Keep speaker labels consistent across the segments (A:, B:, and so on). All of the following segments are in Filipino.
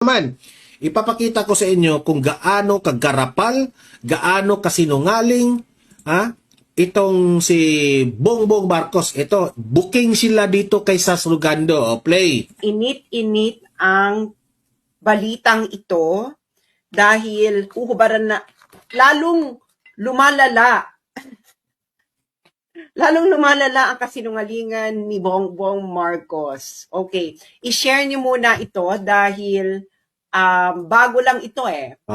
A: Naman, ipapakita ko sa inyo kung gaano kagarapal, gaano kasinungaling, itong si Bongbong Marcos. Ito, booking sila dito kay Sas Rugando. O, play.
B: Init-init ang balitang ito dahil huhubaran na, lalong lumalala ang kasinungalingan ni Bongbong Marcos. Okay, i-share niyo muna ito dahil bago lang ito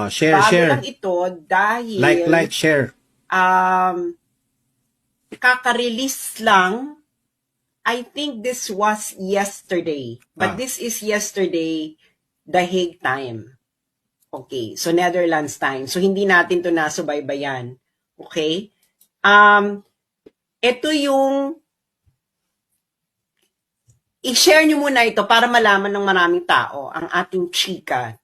A: Share,
B: bago
A: share.
B: lang ito dahil
A: Like, share.
B: kaka-release lang. I think this was yesterday. But this is yesterday, The Hague time. Okay, so Netherlands time. So hindi natin to nasubaybayan. Okay? Ito yung i-share nyo muna ito para malaman ng maraming tao ang ating chika.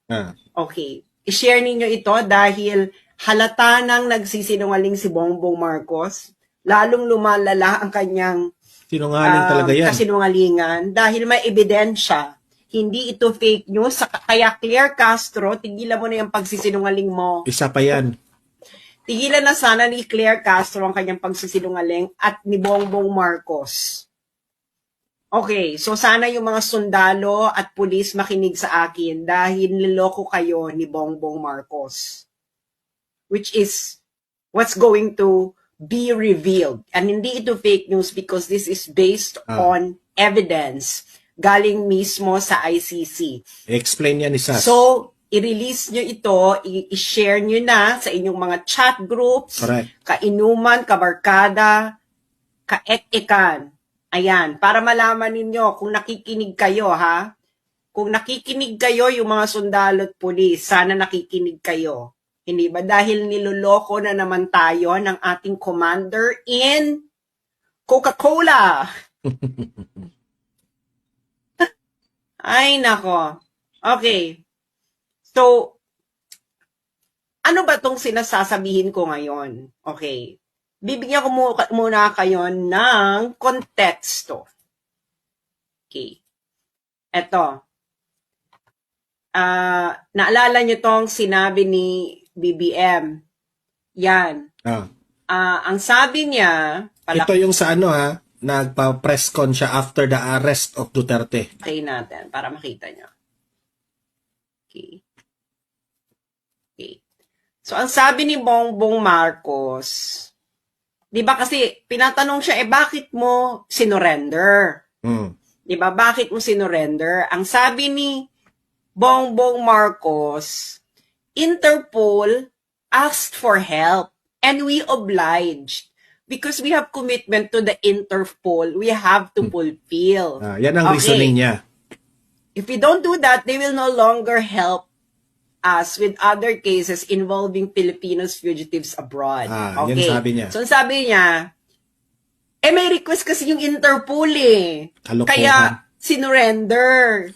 B: Okay. I-share ninyo ito dahil halata nang nagsisinungaling si Bongbong Marcos. Lalong lumalala ang kanyang
A: Sinungaling talaga yan.
B: kasinungalingan dahil may ebidensya. Hindi ito fake news. Kaya Claire Castro, tigilan mo na yung pagsisinungaling mo.
A: Isa pa yan.
B: Tigilan na sana ni Claire Castro ang kanyang pagsisinungaling at ni Bongbong Marcos. Okay, so sana yung mga sundalo at pulis makinig sa akin dahil niloko kayo ni Bongbong Marcos. Which is what's going to be revealed. And hindi ito fake news because this is based on evidence galing mismo sa ICC.
A: Explain yan ni Sas.
B: So, i-release nyo ito, i-share nyo na sa inyong mga chat groups,
A: Correct.
B: kainuman, kabarkada, kaek-ekan. Ayan, para malaman ninyo kung nakikinig kayo, ha? Kung nakikinig kayo, yung mga sundalo at pulis, sana nakikinig kayo. Hindi ba? Dahil niloloko na naman tayo ng ating commander in Coca-Cola. Ay, nako. Okay. So, ano ba itong sinasasabihin ko ngayon? Okay. Bibigyan ko muna kayo ng konteksto. Okay. Eto. Naalala nyo tong sinabi ni BBM. Yan. Ang sabi niya...
A: Ito yung sa nagpa-press con siya after the arrest of Duterte.
B: Okay natin, para makita nyo. Okay. So, ang sabi ni Bongbong Marcos, di ba kasi pinatanong siya, bakit mo sinurrender? Di ba, bakit mo sinurrender? Ang sabi ni Bongbong Marcos, Interpol asked for help and we obliged because we have commitment to the Interpol. We have to fulfill.
A: Yan ang reasoning niya.
B: If we don't do that, they will no longer help us with other cases involving Filipinos fugitives abroad.
A: Yan sabi niya.
B: So, sabi niya, may request kasi yung Interpol
A: Kalokohan.
B: Kaya, sinurrender.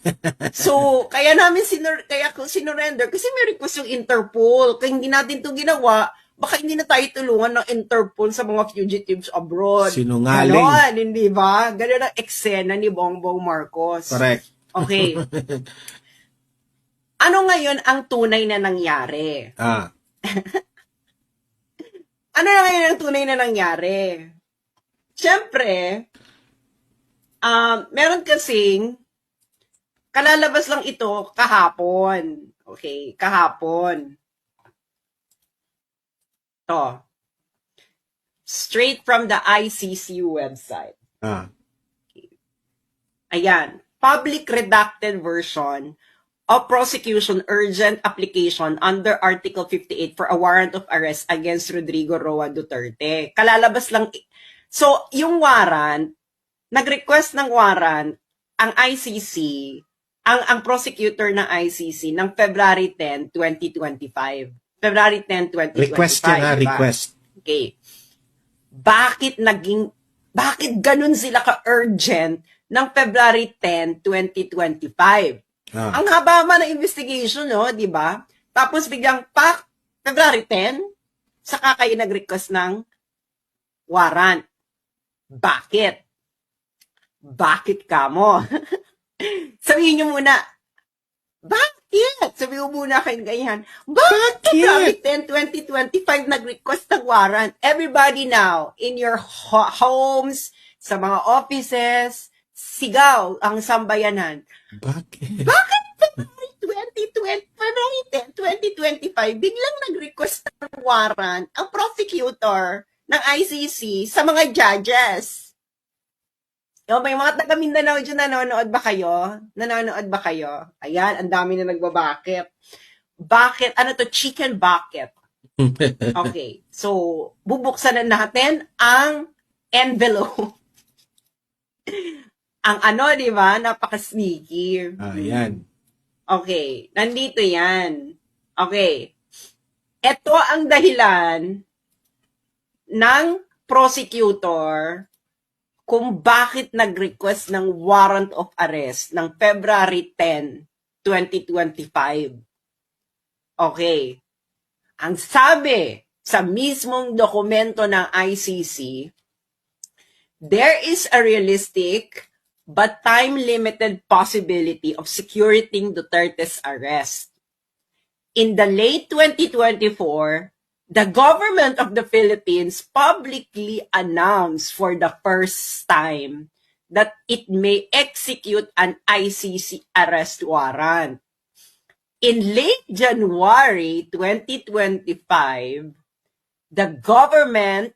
B: So, kaya sinurrender kasi may request yung Interpol. Kaya hindi natin ito ginawa, baka hindi na tayo tulungan ng Interpol sa mga fugitives abroad.
A: Sinungaling.
B: Ganon, hindi ba? Ganon ang eksena ni Bongbong Marcos.
A: Correct.
B: Okay. Ano ngayon ang tunay na nangyari? Ano na ngayon ang tunay na nangyari? Siyempre, meron kasing, kalalabas lang ito kahapon. Okay, kahapon. To. Straight from the ICC website. Ayan. Public redacted version of prosecution urgent application under Article 58 for a warrant of arrest against Rodrigo Roa Duterte. Kalalabas lang. So, yung warrant, nag-request ng warrant ang ICC, ang prosecutor ng ICC ng February 10, 2025. February 10, 2025.
A: Request yan
B: diba?
A: Request.
B: Okay. Bakit ganun sila ka-urgent ng February 10, 2025? Ang haba na investigation, no, di ba? Tapos biglang, February 10, saka kayo nag-request ng warrant. Bakit? Bakit ka mo? Sabihin nyo muna, bakit? Sabi mo muna kayong ganyan. Bakit February 10, 2025 nag-request ng warrant? Everybody now, in your homes, sa mga offices, sigaw ang sambayanan.
A: Bakit?
B: Bakit February 10, 2025, biglang nag-request ng warrant ang prosecutor ng ICC sa mga judges? Yung may mga taga Mindanao dyan, nanonood ba kayo? Nanonood ba kayo? Ayan, ang dami na nagbabakit. Bakit? Ano to? Chicken bucket. Okay. So, bubuksan na natin ang envelope. Ang ano, di ba? Napaka-sneaky.
A: Ayan.
B: Okay. Nandito yan. Okay. Ito ang dahilan ng prosecutor kung bakit nag-request ng warrant of arrest ng February 10, 2025. Okay. Ang sabi sa mismong dokumento ng ICC, there is a realistic but time-limited possibility of securing Duterte's arrest. In the late 2024, the government of the Philippines publicly announced for the first time that it may execute an ICC arrest warrant. In late January 2025, the government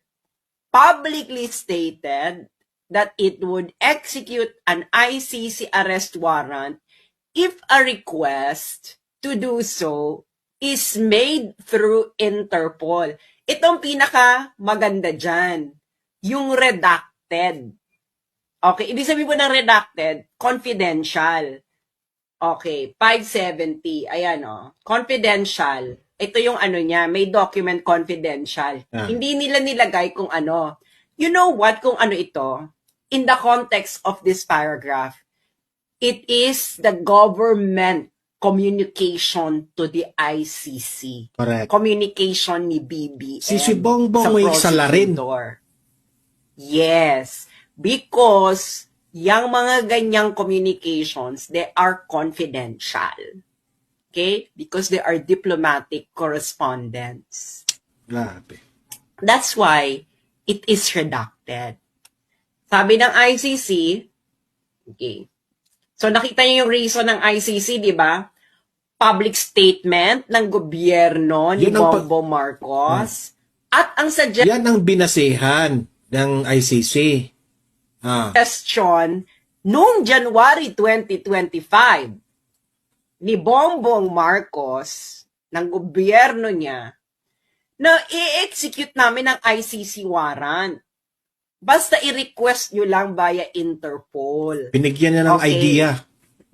B: publicly stated that it would execute an ICC arrest warrant if a request to do so is made through Interpol. Itong pinaka maganda dyan, yung redacted. Okay, ibig sabihin po ng redacted, confidential. Okay, 570, ayan o, confidential. Ito yung ano niya, may document confidential. Hindi nila nilagay kung ano. You know what, kung ano ito? In the context of this paragraph, it is the government communication to the ICC.
A: Correct.
B: Communication ni BBM.
A: Si Bongbong may salarin.
B: Yes. Because yung mga ganyang communications, they are confidential. Okay? Because they are diplomatic correspondence.
A: Grabe.
B: That's why it is redacted. Sabi ng ICC, okay. So nakita niyo yung reason ng ICC, di ba? Public statement ng gobyerno ni Bongbong Marcos. At ang
A: yan ang binasehan ng ICC.
B: Suggestion noong January 2025 ni Bongbong Marcos ng gobyerno niya na i-execute namin ang ICC warrant. Basta i-request nyo lang via Interpol.
A: Binigyan niya ng idea.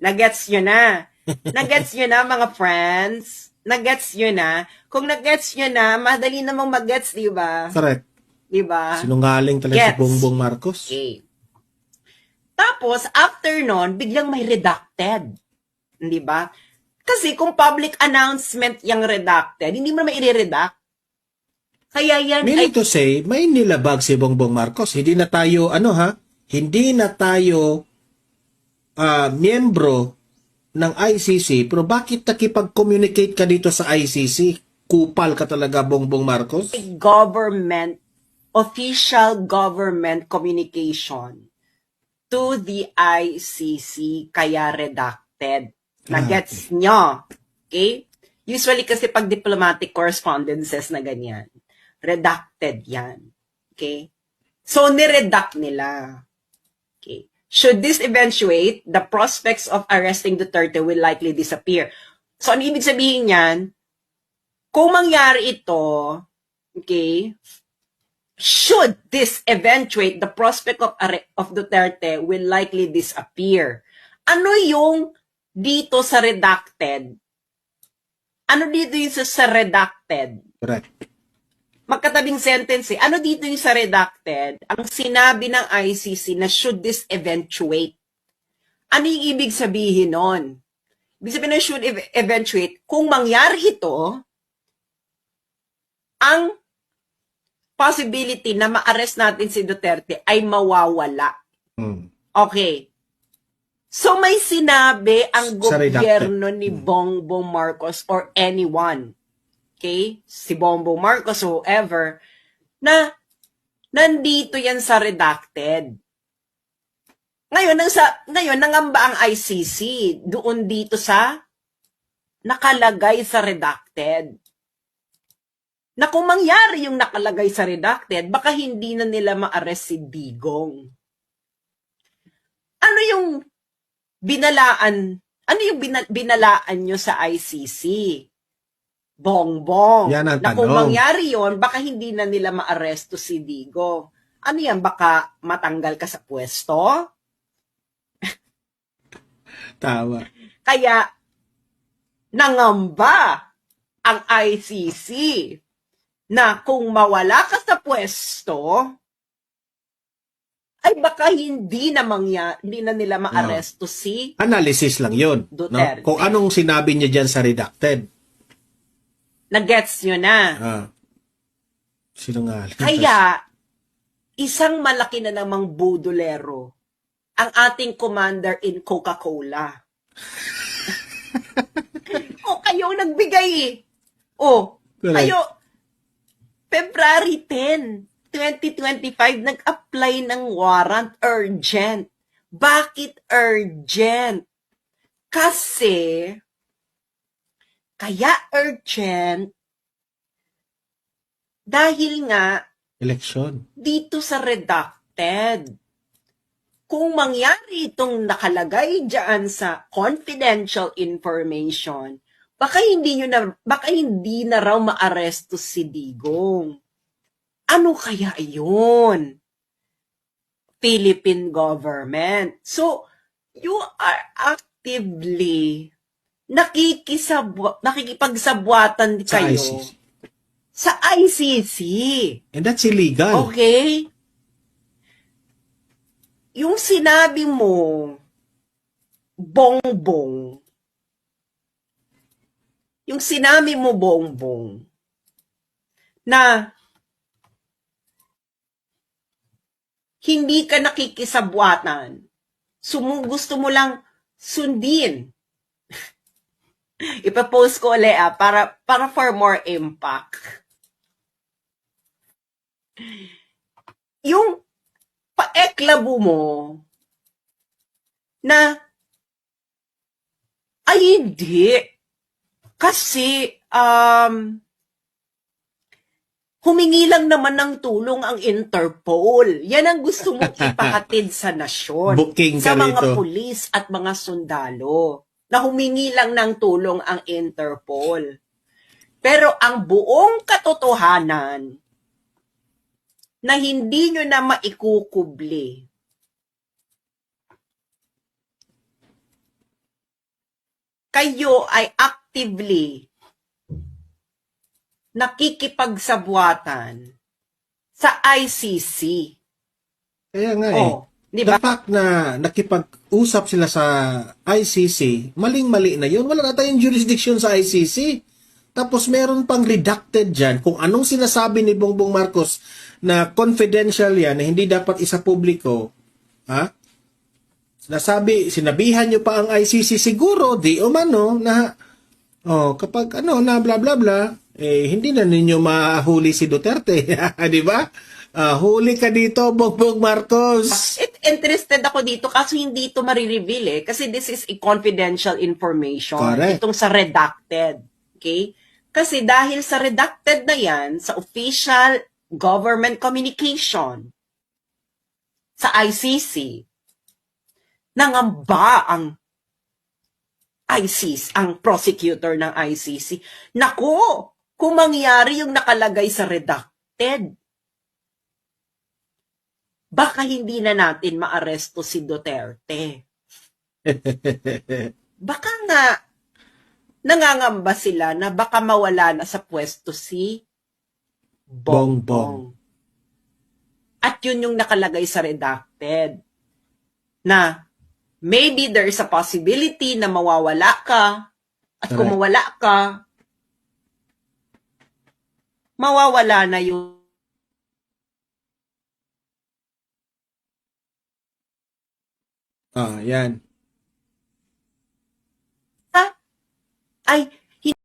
B: Nagets nyo na. Nagets nyo na, mga friends. Nagets nyo na. Kung nagets nyo na, madali namang magets, di ba?
A: Correct.
B: Di ba?
A: Sinungaling talaga si Bongbong Marcos.
B: Okay. Tapos, after nun, biglang may redacted. Di ba? Kasi kung public announcement yung redacted, hindi mo naman i-redact. Kaya yan
A: Meaning to say, may nilabag si Bongbong Marcos. Hindi na tayo, hindi na tayo miyembro ng ICC, pero bakit nakipag-communicate ka dito sa ICC? Kupal ka talaga, Bongbong Marcos?
B: Official government communication to the ICC, kaya redacted. Nagets nyo? Okay? Usually kasi pag diplomatic correspondences na ganyan, redacted yan. Okay? So, niredact nila. Okay. Should this eventuate, the prospects of arresting Duterte will likely disappear. So, ano ibig sabihin yan? Kung mangyari ito, okay, should this eventuate, the prospect of Duterte will likely disappear. Ano yung dito sa redacted? Ano dito yung sa redacted?
A: Correct.
B: Magkatabing sentence eh. Ano dito yung sa redacted? Ang sinabi ng ICC na should this eventuate. Ano yung ibig sabihin nun? Ibig sabihin na should eventuate, kung mangyari ito, ang possibility na ma-arrest natin si Duterte ay mawawala. Okay. So may sinabi ang
A: Sa redacted.
B: gobyerno ni Bongbong Marcos or anyone, okay? Si Bongbong Marcos, whoever, na nandito yan sa redacted. Ngayon nangamba ang ICC doon dito sa nakalagay sa redacted. Na kung mangyari yung nakalagay sa redacted, baka hindi na nila ma-arrest si Digong. Ano yung binalaan nyo sa ICC? Bongbong.
A: Yan ang
B: Na kung
A: tanong.
B: mangyari yon, baka hindi na nila ma-arresto si Digong. Ano yan? Baka matanggal ka sa pwesto?
A: Tawa.
B: Kaya, nangamba ang ICC na kung mawala ka sa pwesto, ay baka hindi na nila ma-arresto si
A: Analysis lang yun. No?
B: Duterte.
A: Kung anong sinabi niya dyan sa redacted.
B: na-gets nyo na.
A: Sinungaling.
B: Kaya, isang malaki na namang budolero ang ating commander in Coca-Cola. O, kayo ang nagbigay eh. O,
A: Correct.
B: kayo, February 10, 2025, nag-apply ng warrant urgent. Bakit urgent? Kasi, kaya urgent, dahil nga,
A: Election.
B: dito sa redacted, kung mangyari itong nakalagay dyan sa confidential information, baka hindi na raw maaresto si Digong. Ano kaya yun? Philippine government. So, you are actively nakikipagsabwatan
A: Sa
B: kayo
A: ICC.
B: sa ICC.
A: And that's illegal.
B: Okay? Yung sinabi mo, Bongbong, na hindi ka nakikisabwatan, gusto mo lang sundin. Ipapost ko ulit para for more impact. Yung paeklabo mo na ay hindi kasi humingi lang naman ng tulong ang Interpol. Yan ang gusto mong ipakatid sa nasyon.
A: Booking
B: sa
A: ka
B: mga
A: rito.
B: pulis at mga sundalo na humingi lang ng tulong ang Interpol. Pero ang buong katotohanan na hindi nyo na maikukubli kayo ay actively nakikipagsabwatan sa ICC.
A: Kaya nga
B: Oh, di
A: The
B: ba?
A: fact na nakipag-usap sila sa ICC, maling-mali na yun. Wala na tayong jurisdiction sa ICC. Tapos meron pang redacted dyan kung anong sinasabi ni Bongbong Marcos na confidential yan, na hindi dapat isa publiko. Ha? Sinabihan nyo pa ang ICC siguro, di umano, na kapag na bla bla bla, hindi na ninyo mahuli si Duterte. Di ba? Huli ka dito, Bongbong Marcos.
B: Interested ako dito kasi hindi ito marireveal kasi this is a confidential information.
A: Correct.
B: Itong sa redacted. Okay? Kasi dahil sa redacted na yan, sa official government communication, sa ICC, nangamba ang ICC, ang prosecutor ng ICC. Naku, kung mangyari yung nakalagay sa redacted, baka hindi na natin maaresto si Duterte. Baka nga, nangangamba sila na baka mawala na sa pwesto si Bongbong. At yun yung nakalagay sa redacted. Na maybe there is a possibility na mawawala ka. At kung mawala ka, mawawala na yung
A: Yan.
B: ay